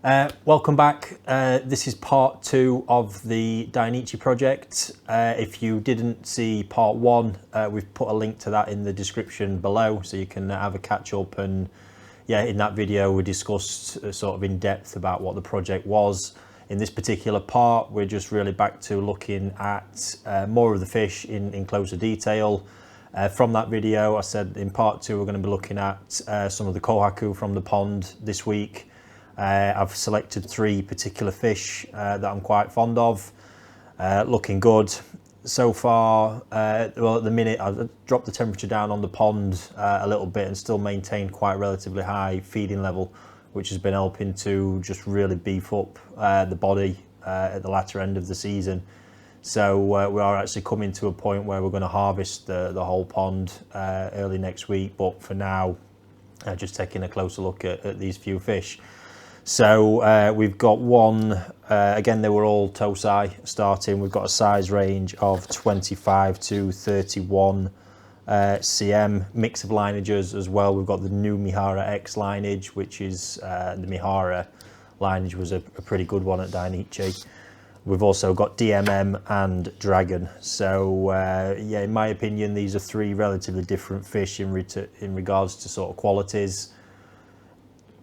Welcome back. This is part 2 of the Dainichi project. If you didn't see part 1, we've put a link to that in the description below, so you can have a catch up. And yeah, in that video we discussed sort of in depth about what the project was. In this particular part, we're just really back to looking at more of the fish in closer detail. From that video, I said in part 2 we're going to be looking at some of the kohaku from the pond this week. I've selected 3 particular fish that I'm quite fond of, looking good so far. Well, at the minute I've dropped the temperature down on the pond a little bit and still maintained quite a relatively high feeding level, which has been helping to just really beef up the body at the latter end of the season. So we are actually coming to a point where we're going to harvest the whole pond early next week, but for now just taking a closer look at these few fish. So we've got one, again they were all Tosai starting. We've got a size range of 25 to 31 cm, mix of lineages as well. We've got the new Mihara X lineage, which is the Mihara lineage was a pretty good one at Dainichi. We've also got DMM and Dragon. So yeah, in my opinion, these are 3 relatively different fish in regards to sort of qualities.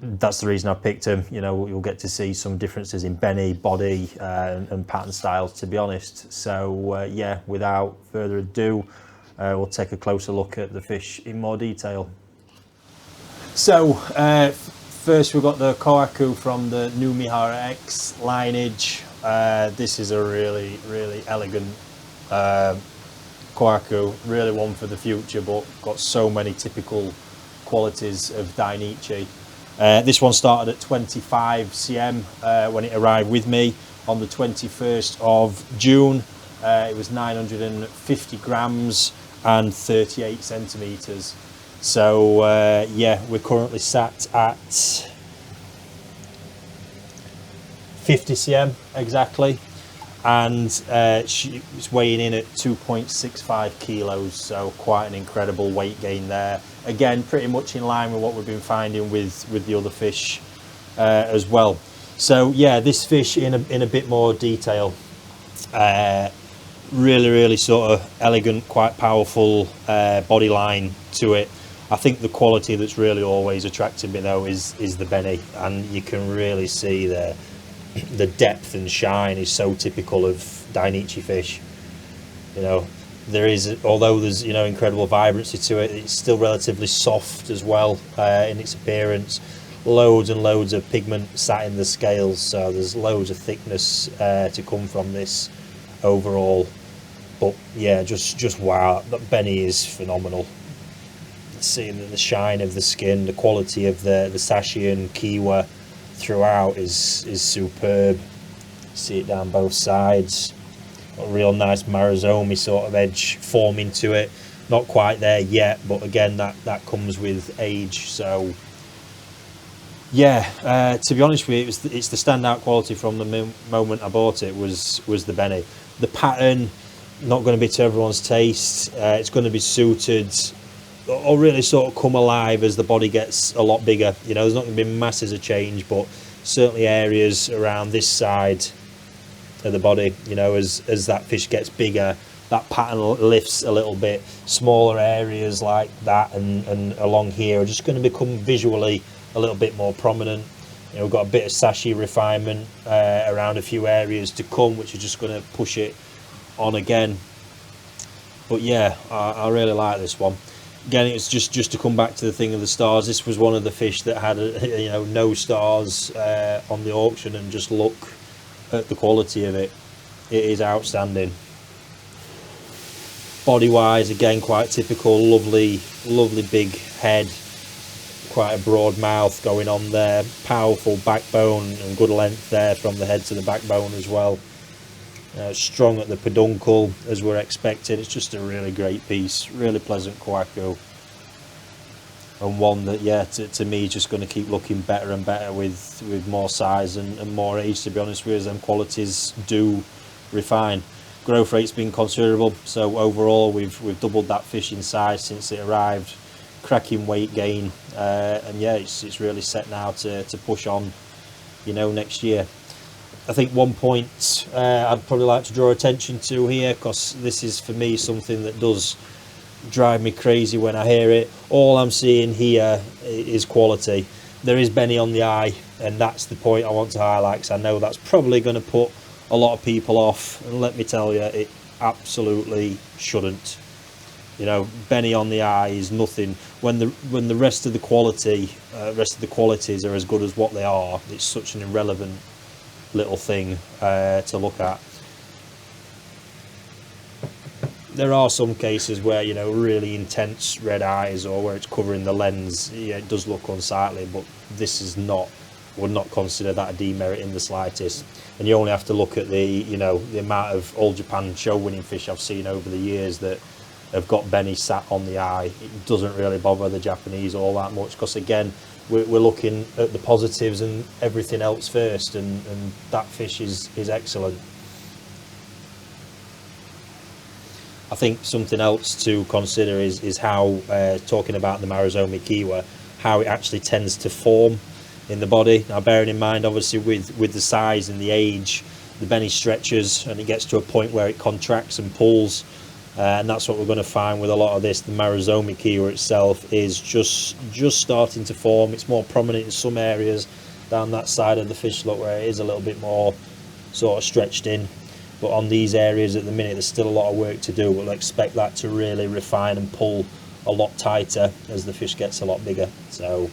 That's the reason I picked them. You know, you'll get to see some differences in beni, body and pattern styles, to be honest. So yeah, without further ado, we'll take a closer look at the fish in more detail. So first we've got the kohaku from the new Mihara X lineage. This is a really elegant kohaku, really one for the future, but got so many typical qualities of Dainichi. This one started at 25 cm when it arrived with me on the 21st of June. It was 950 grams and 38 centimeters. So yeah, we're currently sat at 50 cm exactly, and she's weighing in at 2.65 kilos, so quite an incredible weight gain there. Again, pretty much in line with what we've been finding with the other fish as well. So yeah, this fish in a bit more detail, really sort of elegant, quite powerful body line to it. I think the quality that's really always attracted me though is the beni, and you can really see the depth and shine is so typical of Dainichi fish. You know, there is, although there's, you know, incredible vibrancy to it, it's still relatively soft as well in its appearance. Loads and loads of pigment sat in the scales, so there's loads of thickness to come from this overall. But yeah, just wow, that beni is phenomenal. Seeing the shine of the skin, the quality of the sashi and kiwa throughout is superb. See it down both sides. Got a real nice Marazomi sort of edge forming to it. Not quite there yet, but again that comes with age. So yeah, to be honest with you, it's the standout quality from the moment I bought it was the beni. The pattern, not going to be to everyone's taste. It's going to be suited or really sort of come alive as the body gets a lot bigger. You know, there's not going to be masses of change, but certainly areas around this side of the body, you know, as that fish gets bigger, that pattern lifts a little bit. Smaller areas like that and along here are just going to become visually a little bit more prominent. You know, we've got a bit of sashi refinement around a few areas to come, which is just going to push it on again. But yeah, I really like this one. Again, it's just to come back to the thing of the stars. This was one of the fish that had you know, no stars on the auction, and just look at the quality of it. It is outstanding. Body wise, again, quite typical. Lovely big head, quite a broad mouth going on there. Powerful backbone and good length there from the head to the backbone as well. Strong at the peduncle as we're expecting. It's just a really great piece, really pleasant kohaku, and one that, yeah, to me, just going to keep looking better and better with more size and more age, to be honest with you, as them qualities do refine. Growth rate's been considerable, so overall we've doubled that fish in size since it arrived. Cracking weight gain, and yeah, it's really set now to push on you know, next year. I think one point I'd probably like to draw attention to here, because this is for me something that does drive me crazy when I hear it. All I'm seeing here is quality. There is Benny on the eye, and that's the point I want to highlight, because I know that's probably going to put a lot of people off, and let me tell you, it absolutely shouldn't. You know, Benny on the eye is nothing when the rest of the qualities are as good as what they are. It's such an irrelevant little thing to look at. There are some cases where, you know, really intense red eyes, or where it's covering the lens, yeah, it does look unsightly, but this is not, would not consider that a demerit in the slightest. And you only have to look at the, you know, the amount of All Japan show winning fish I've seen over the years that have got Benny sat on the eye. It doesn't really bother the Japanese all that much, because again, we're looking at the positives and everything else first, and that fish is excellent. I think something else to consider is how, talking about the Maruzomi Kiwa, how it actually tends to form in the body. Now, bearing in mind, obviously, with the size and the age, the Benny stretches and it gets to a point where it contracts and pulls, and that's what we're going to find with a lot of this. The Maruzomi Kiwa itself is just starting to form. It's more prominent in some areas down that side of the fish look, where it is a little bit more sort of stretched in. But on these areas at the minute, there's still a lot of work to do. We'll expect that to really refine and pull a lot tighter as the fish gets a lot bigger. So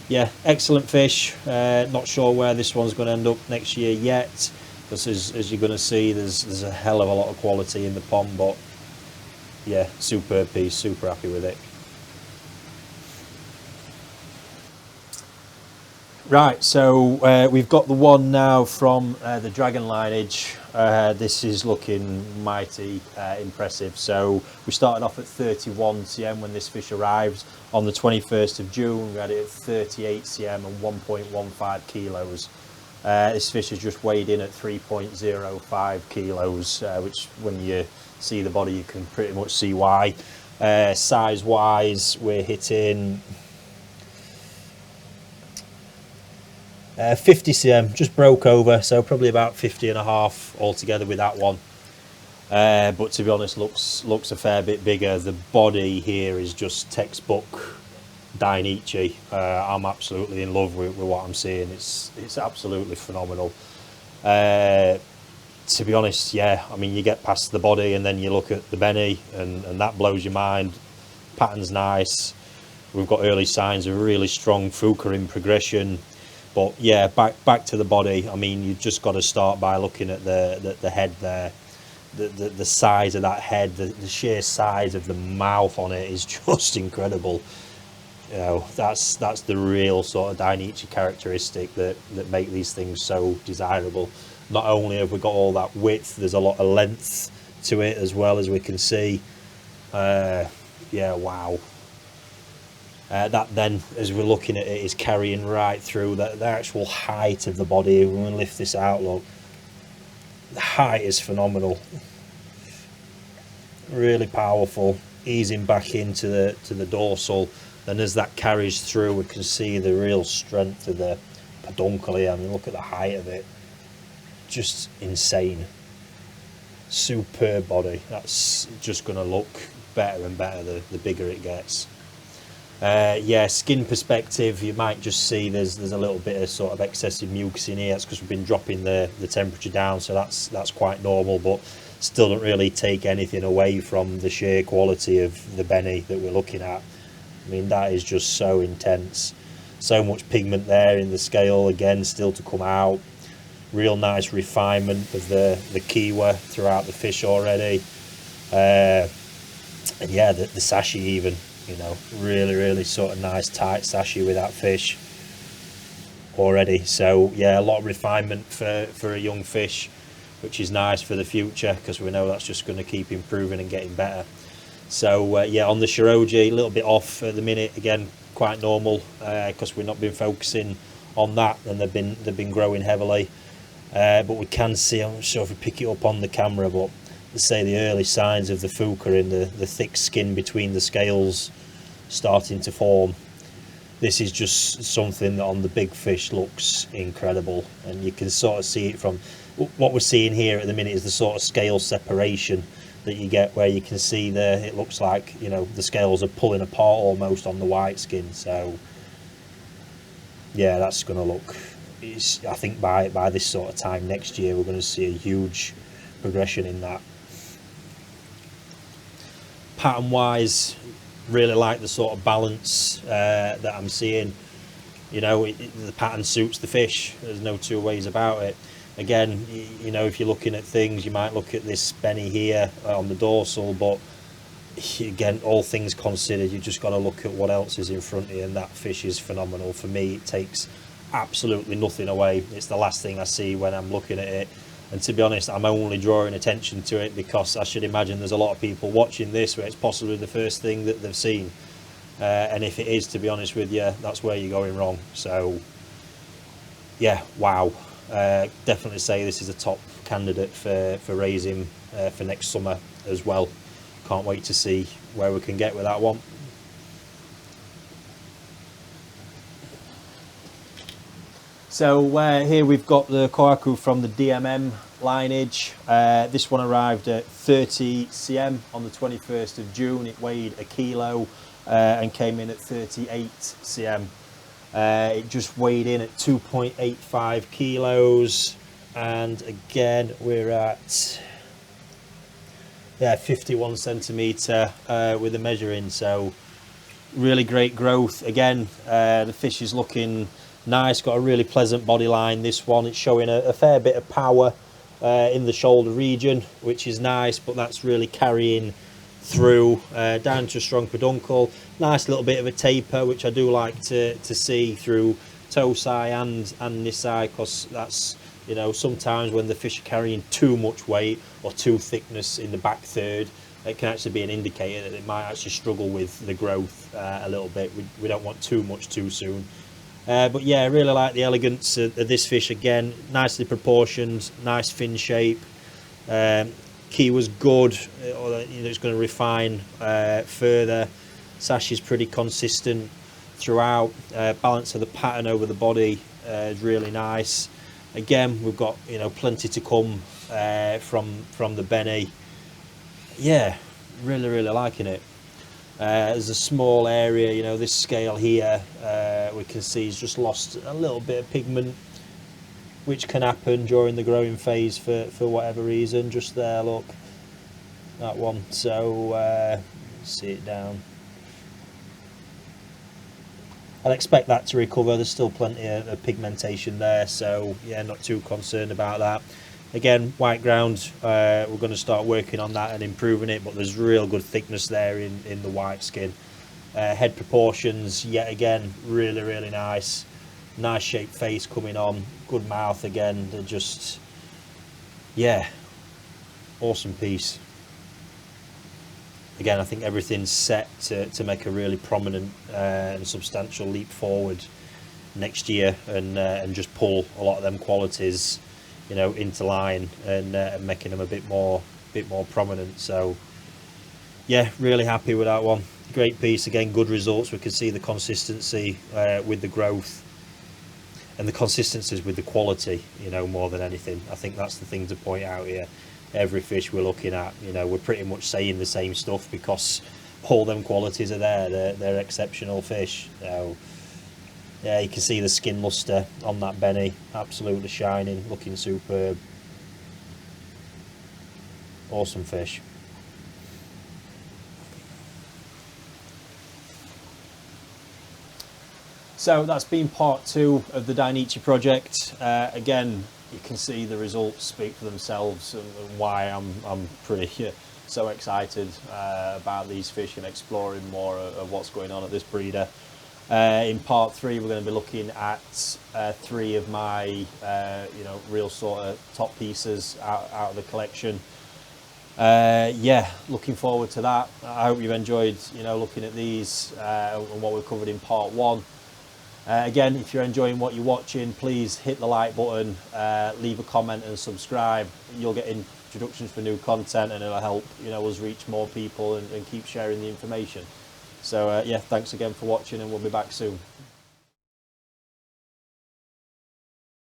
yeah, excellent fish. Not sure where this one's going to end up next year yet, because as you're going to see, there's a hell of a lot of quality in the pond. But yeah, superb piece, super happy with it. Right, so we've got the one now from the Dragon lineage. This is looking mighty impressive. So we started off at 31 cm when this fish arrived. On the 21st of June, we had it at 38 cm and 1.15 kilos. This fish has just weighed in at 3.05 kilos, which when you see the body, you can pretty much see why. Size-wise, we're hitting 50 cm, just broke over, so probably about 50 and a half altogether with that one. But to be honest, looks a fair bit bigger. The body here is just textbook Dainichi. I'm absolutely in love with what I'm seeing. It's absolutely phenomenal. To be honest, yeah, I mean, you get past the body and then you look at the Benny, and that blows your mind. Pattern's nice. We've got early signs of really strong Fuka in progression. But yeah, back to the body. I mean, you've just got to start by looking at the head there. The size of that head, the sheer size of the mouth on it is just incredible. You know, that's the real sort of Dainichi characteristic that make these things so desirable. Not only have we got all that width, there's a lot of length to it as well, as we can see. Yeah, wow. That then, as we're looking at it, is carrying right through the actual height of the body. When we lift this out, look, the height is phenomenal, really powerful, easing back into the dorsal, and as that carries through, we can see the real strength of the peduncle here. I mean, look at the height of it, just insane. Superb body. That's just going to look better and better the bigger it gets. Yeah, skin perspective, you might just see there's a little bit of sort of excessive mucus in here. That's because we've been dropping the temperature down, so that's quite normal, but still don't really take anything away from the sheer quality of the Benny that we're looking at. I mean, that is just so intense. So much pigment there in the scale, again, still to come out. Real nice refinement of the Kiwa throughout the fish already. And yeah, the sashi even. You know, really sort of nice tight sashi with that fish already. So yeah, a lot of refinement for a young fish, which is nice for the future, because we know that's just going to keep improving and getting better. So yeah, on the Shiroji, a little bit off at the minute, again quite normal, because we've not been focusing on that, and they've been growing heavily. But we can see, I'm not sure if we pick it up on the camera, but let's say the early signs of the Fuka in the thick skin between the scales starting to form. this is just something that on the big fish looks incredible, and you can sort of see it from what we're seeing here at the minute is the sort of scale separation that you get, where you can see there it looks like, you know, the scales are pulling apart almost on the white skin. So yeah, that's going to look, I think by this sort of time next year we're going to see a huge progression in that. Pattern wise, really like the sort of balance that I'm seeing. You know, the pattern suits the fish, there's no two ways about it. Again, you know, if you're looking at things, you might look at this Benny here on the dorsal, but again, all things considered, you just got to look at what else is in front of you, and that fish is phenomenal. For me, it takes absolutely nothing away. It's the last thing I see when I'm looking at it, and to be honest, I'm only drawing attention to it because I should imagine there's a lot of people watching this where it's possibly the first thing that they've seen, and if it is, to be honest with you, that's where you're going wrong. So yeah, wow. Definitely say this is a top candidate for raising for next summer as well. Can't wait to see where we can get with that one. So here we've got the Kohaku from the DMM lineage. This one arrived at 30 cm on the 21st of June. It weighed a kilo and came in at 38 cm. It just weighed in at 2.85 kilos, and again we're at 51 centimetre with the measuring, so really great growth. Again, the fish is looking nice, got a really pleasant body line. This one, it's showing a fair bit of power in the shoulder region, which is nice, but that's really carrying through down to a strong peduncle. Nice little bit of a taper, which I do like to see through Tosai and Nisai, because that's, you know, sometimes when the fish are carrying too much weight or too thickness in the back third, it can actually be an indicator that it might actually struggle with the growth a little bit. We don't want too much too soon. But yeah, I really like the elegance of this fish. Again, nicely proportioned, nice fin shape. Key was good, it's going to refine further. Sash is pretty consistent throughout. Balance of the pattern over the body is really nice. Again, we've got, you know, plenty to come from the Benny. Yeah, really liking it. There's a small area, you know, this scale here we can see he's just lost a little bit of pigment, which can happen during the growing phase for whatever reason. Just there, look, that one. So see it down. I'd expect that to recover. There's still plenty of pigmentation there, so yeah, not too concerned about that. Again, white ground, we're going to start working on that and improving it, but there's real good thickness there in the white skin. Head proportions, yet again, really nice. Nice shaped face coming on, good mouth again. They're just, yeah, awesome piece. Again, I think everything's set to make a really prominent and substantial leap forward next year, and just pull a lot of them qualities, you know, into line and making them a bit more prominent. So yeah, really happy with that one. Great piece. Again, good results. We can see the consistency with the growth, and the consistencies with the quality, you know, more than anything. I think that's the thing to point out here. Every fish we're looking at, you know, we're pretty much saying the same stuff because all them qualities are there. They're exceptional fish. So yeah, you can see the skin luster on that Benny, absolutely shining, looking superb. Awesome fish. So that's been part 2 of the Dainichi project. Again, you can see the results speak for themselves, and why I'm pretty so excited about these fish and exploring more of what's going on at this breeder. In part 3, we're going to be looking at 3 of my you know, real sort of top pieces out of the collection. Yeah, looking forward to that. I hope you've enjoyed, you know, looking at these and what we've covered in part 1. Again, if you're enjoying what you're watching, please hit the like button, leave a comment and subscribe. You'll get introductions for new content, and it'll help, you know, us reach more people and keep sharing the information. So yeah, thanks again for watching, and we'll be back soon.